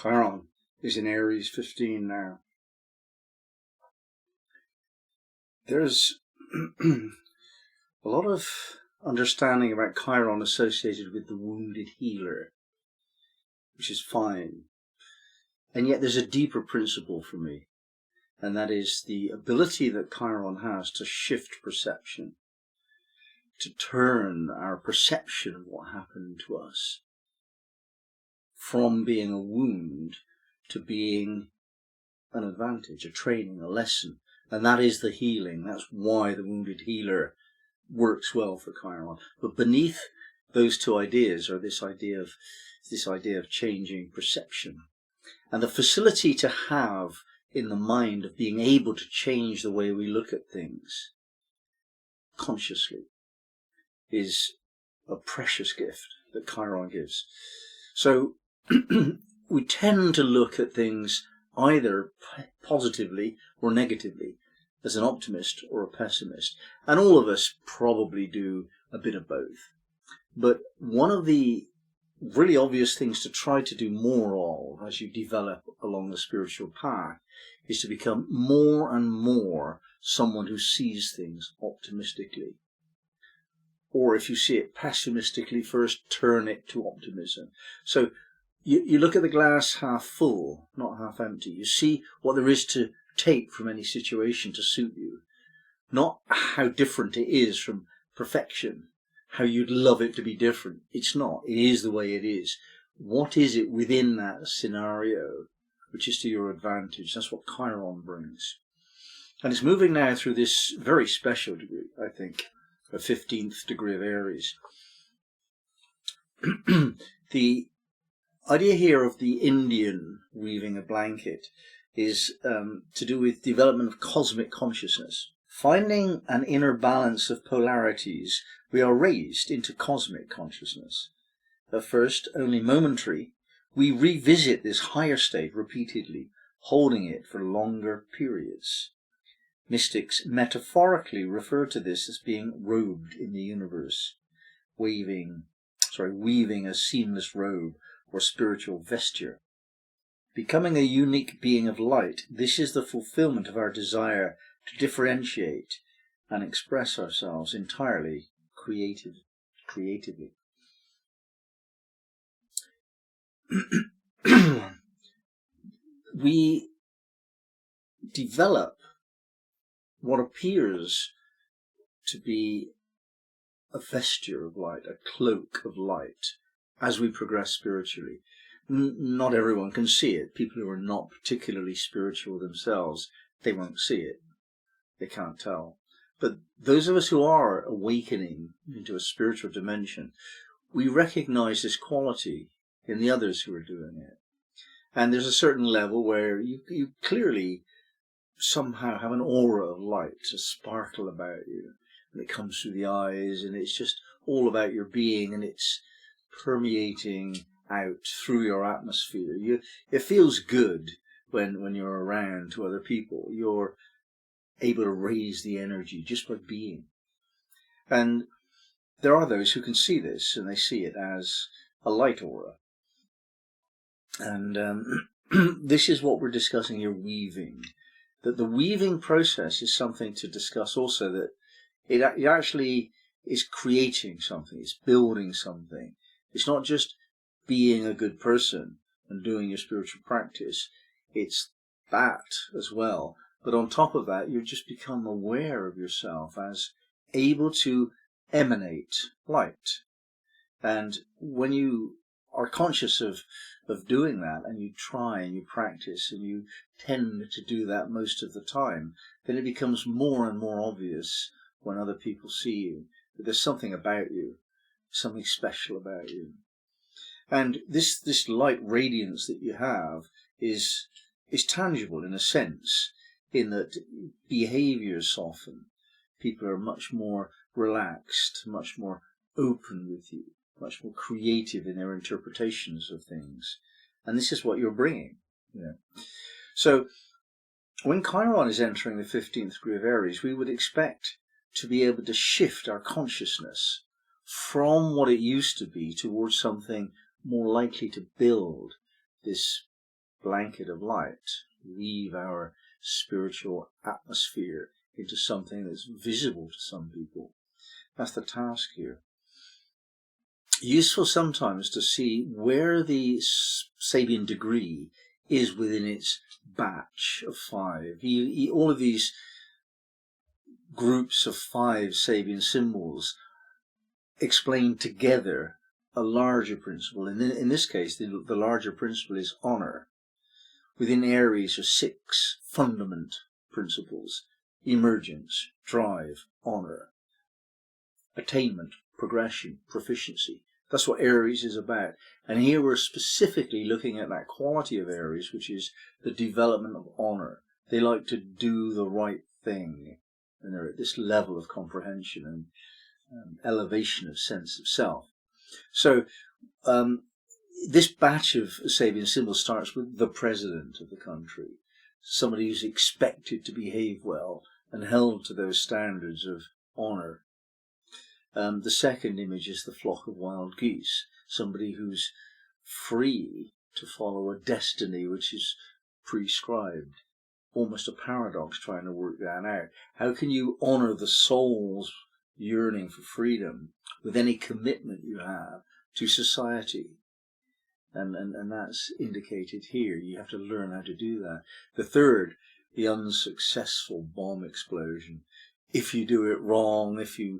Chiron is in Aries 15 now. There's a lot of understanding about Chiron associated with the wounded healer, which is fine. And yet there's a deeper principle for me, and that is the ability that Chiron has to shift perception, to turn our perception of what happened to us from being a wound to being an advantage, a training, a lesson. And that is the healing. That's why the wounded healer works well for Chiron. But beneath those two ideas are this idea of changing perception, and the facility to have in the mind of being able to change the way we look at things consciously is a precious gift that Chiron gives. So we tend to look at things either positively or negatively, as an optimist or a pessimist. And all of us probably do a bit of both. But one of the really obvious things to try to do more of as you develop along the spiritual path is to become more and more someone who sees things optimistically. Or if you see it pessimistically, first turn it to optimism. So you look at the glass half full, not half empty. You see what there is to take from any situation to suit you. Not how different it is from perfection, how you'd love it to be different. It's not. It is the way it is. What is it within that scenario which is to your advantage? That's what Chiron brings. And it's moving now through this very special degree, I think, a 15th degree of Aries. The idea here of the Indian weaving a blanket is to do with development of cosmic consciousness. Finding an inner balance of polarities, we are raised into cosmic consciousness. At first, only momentary, we revisit this higher state repeatedly, holding it for longer periods. Mystics metaphorically refer to this as being robed in the universe, weaving a seamless robe or spiritual vesture. Becoming a unique being of light, this is the fulfillment of our desire to differentiate and express ourselves entirely creatively. We develop what appears to be a vesture of light, a cloak of light, as we progress spiritually. Not everyone can see it. People who are not particularly spiritual themselves, they won't see it. They can't tell. But those of us who are awakening into a spiritual dimension, we recognize this quality in the others who are doing it. And there's a certain level where you clearly somehow have an aura of light, a sparkle about you, and it comes through the eyes, and it's just all about your being, and it's permeating out through your atmosphere. It feels good when you're around to other people. You're able to raise the energy just by being. And there are those who can see this, and they see it as a light aura. And this is what we're discussing here, weaving. That the weaving process is something to discuss also, that it actually is creating something, it's building something. It's not just being a good person and doing your spiritual practice, it's that as well. But on top of that, you just become aware of yourself as able to emanate light. And when you are conscious of doing that, and you try and you practice and you tend to do that most of the time, then it becomes more and more obvious when other people see you that there's something about you, something special about you. And this light radiance that you have is tangible in a sense, in that behaviors soften. People are much more relaxed, much more open with you, much more creative in their interpretations of things. And this is what you're bringing. So when Chiron is entering the 15th degree of Aries, we would expect to be able to shift our consciousness from what it used to be towards something more likely to build this blanket of light, weave our spiritual atmosphere into something that's visible to some people. That's the task here. Useful sometimes to see where the Sabian degree is within its batch of 5. All of these groups of 5 Sabian symbols explain together a larger principle. In this case, the larger principle is honor. Within Aries are 6 fundament principles: emergence, drive, honor, attainment, progression, proficiency. That's what Aries is about. And here we're specifically looking at that quality of Aries, which is the development of honor. They like to do the right thing, and they're at this level of comprehension and elevation of sense of self. So this batch of Sabian symbols starts with the president of the country, somebody who's expected to behave well and held to those standards of honor. The second image is the flock of wild geese, somebody who's free to follow a destiny which is prescribed. Almost a paradox trying to work that out. How can you honor the soul's yearning for freedom with any commitment you have to society? And that's indicated here. You have to learn how to do that. The third, the unsuccessful bomb explosion. If you do it wrong, if you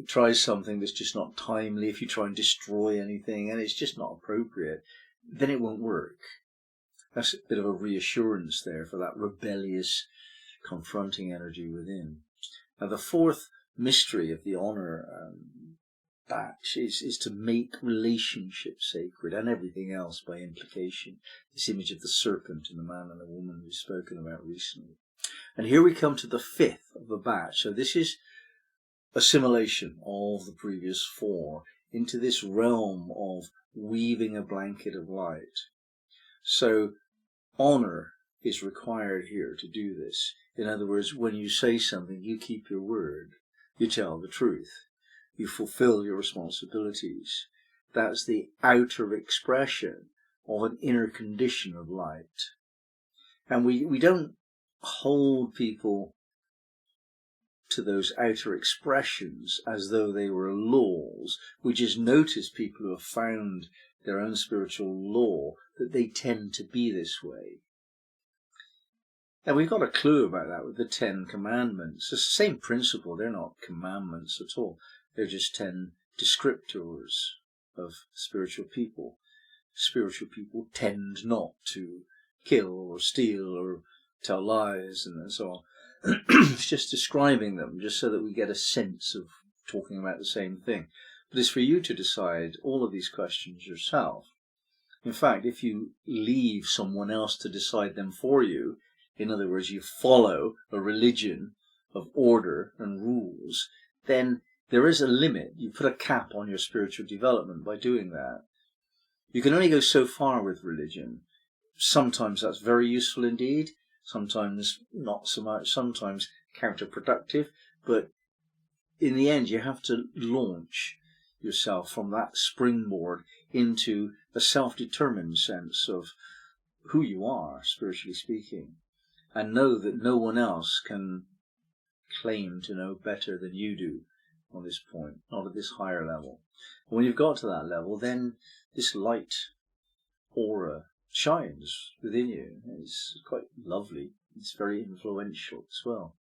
try something that's just not timely, if you try and destroy anything and it's just not appropriate, then it won't work. That's a bit of a reassurance there for that rebellious, confronting energy within. Now, the fourth mystery of the honor batch is to make relationships sacred, and everything else by implication. This image of the serpent and the man and the woman we've spoken about recently. And here we come to the 5th of the batch. So this is assimilation of the previous 4 into this realm of weaving a blanket of light. So honor is required here to do this. In other words, when you say something, you keep your word. You tell the truth. You fulfill your responsibilities. That's the outer expression of an inner condition of light. And we don't hold people to those outer expressions as though they were laws. We just notice people who have found their own spiritual law, that they tend to be this way. And we've got a clue about that with the 10 commandments. It's the same principle. They're not commandments at all. They're just 10 descriptors of spiritual people. Spiritual people tend not to kill or steal or tell lies and so on. It's just describing them, just so that we get a sense of talking about the same thing. But it's for you to decide all of these questions yourself. In fact, if you leave someone else to decide them for you, in other words, you follow a religion of order and rules, then there is a limit. You put a cap on your spiritual development by doing that. You can only go so far with religion. Sometimes that's very useful indeed, sometimes not so much, sometimes counterproductive, but in the end you have to launch yourself from that springboard into a self-determined sense of who you are, spiritually speaking, and know that no one else can claim to know better than you do on this point, not at this higher level. When you've got to that level, then this light aura shines within you. It's quite lovely. It's very influential as well.